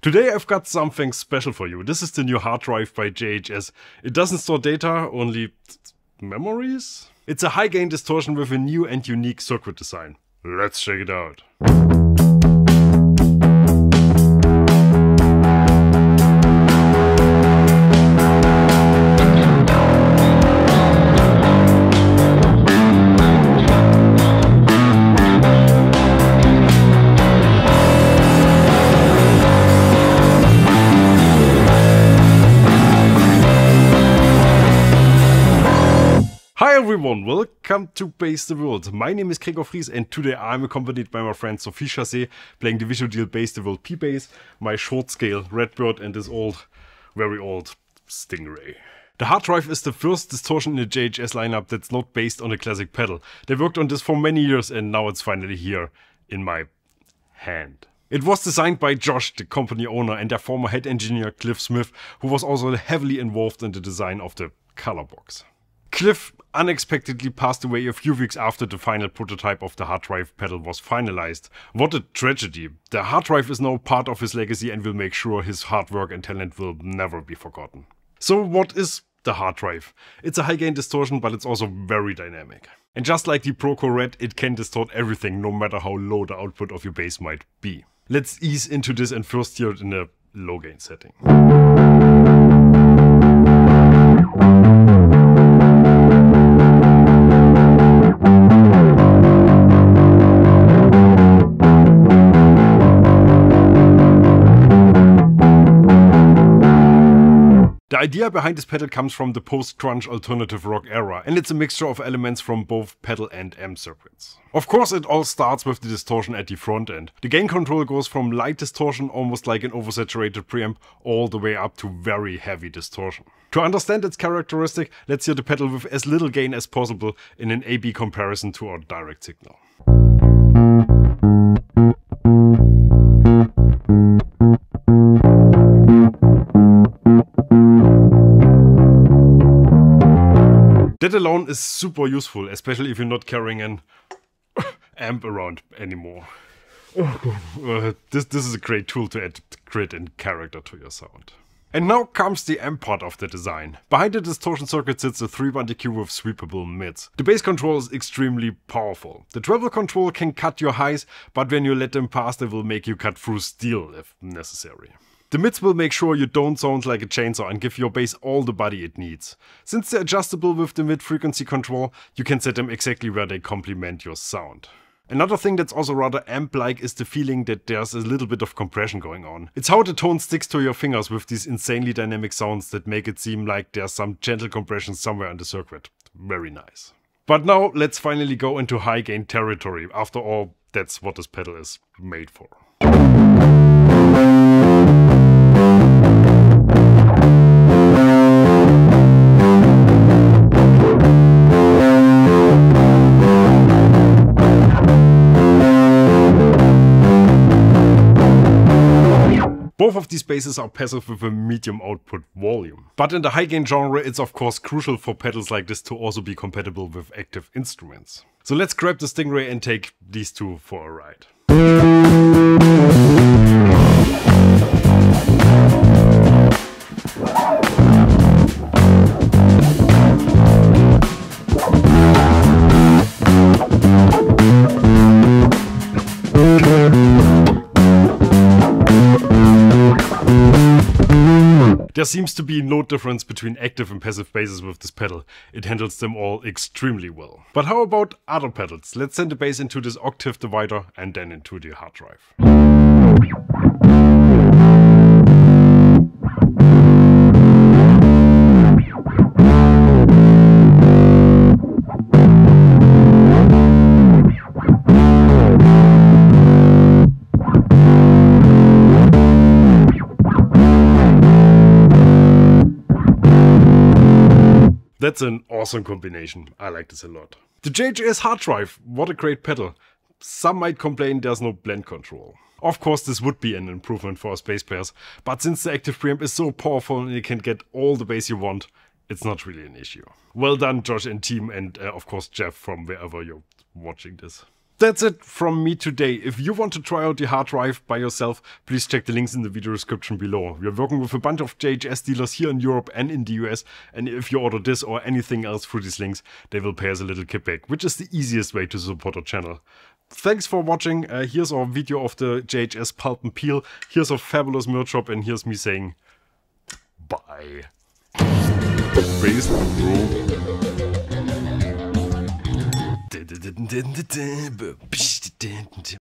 Today I've got something special for you. This is the new hard drive by JHS. It doesn't store data, only memories? It's a high gain distortion with a new and unique circuit design. Let's check it out. Hi everyone, welcome to Bass the World. My name is Gregor Fries and today I'm accompanied by my friend Sophie Chassé, playing the Visual Bass the World P-Bass, my short scale Redbird and this old, very old Stingray. The hard drive is the first distortion in the JHS lineup that's not based on a classic pedal. They worked on this for many years and now it's finally here in my hand. It was designed by Josh, the company owner, and their former head engineer Cliff Smith, who was also heavily involved in the design of the color box. Cliff unexpectedly passed away a few weeks after the final prototype of the hard drive pedal was finalized. What a tragedy. The hard drive is now part of his legacy and will make sure his hard work and talent will never be forgotten. So what is the hard drive? It's a high gain distortion, but it's also very dynamic. And just like the Proco Red, it can distort everything no matter how low the output of your bass might be. Let's ease into this and first hear it in a low gain setting. The idea behind this pedal comes from the post-grunge alternative rock era, and it's a mixture of elements from both pedal and amp circuits. Of course, it all starts with the distortion at the front end. The gain control goes from light distortion, almost like an oversaturated preamp, all the way up to very heavy distortion. To understand its characteristic, let's hear the pedal with as little gain as possible in an A-B comparison to our direct signal. That alone is super useful, especially if you're not carrying an amp around anymore. This is a great tool to add grit and character to your sound. And now comes the amp part of the design. Behind the distortion circuit sits a 3-band EQ with sweepable mids. The bass control is extremely powerful. The treble control can cut your highs, but when you let them pass they will make you cut through steel if necessary. The mids will make sure you don't sound like a chainsaw and give your bass all the body it needs. Since they're adjustable with the mid frequency control, you can set them exactly where they complement your sound. Another thing that's also rather amp-like is the feeling that there's a little bit of compression going on. It's how the tone sticks to your fingers with these insanely dynamic sounds that make it seem like there's some gentle compression somewhere in the circuit. Very nice. But now let's finally go into high gain territory. After all, that's what this pedal is made for. Both of these basses are passive with a medium output volume. But in the high gain genre, it's of course crucial for pedals like this to also be compatible with active instruments. So let's grab the Stingray and take these two for a ride. There seems to be no difference between active and passive basses with this pedal. It handles them all extremely well. But how about other pedals? Let's send the bass into this octave divider and then into the hard drive. That's an awesome combination. I like this a lot. The JHS hard drive, what a great pedal. Some might complain there's no blend control. Of course this would be an improvement for us bass players, but since the active preamp is so powerful and you can get all the bass you want, it's not really an issue. Well done Josh and team, and of course Jeff from wherever you're watching this. That's it from me today. If you want to try out the hard drive by yourself, please check the links in the video description below. We're working with a bunch of JHS dealers here in Europe and in the US, and if you order this or anything else through these links, they will pay us a little kickback, which is the easiest way to support our channel. Thanks for watching. Here's our video of the JHS Pulp and Peel. Here's a fabulous merch shop, and here's me saying bye. Base the World.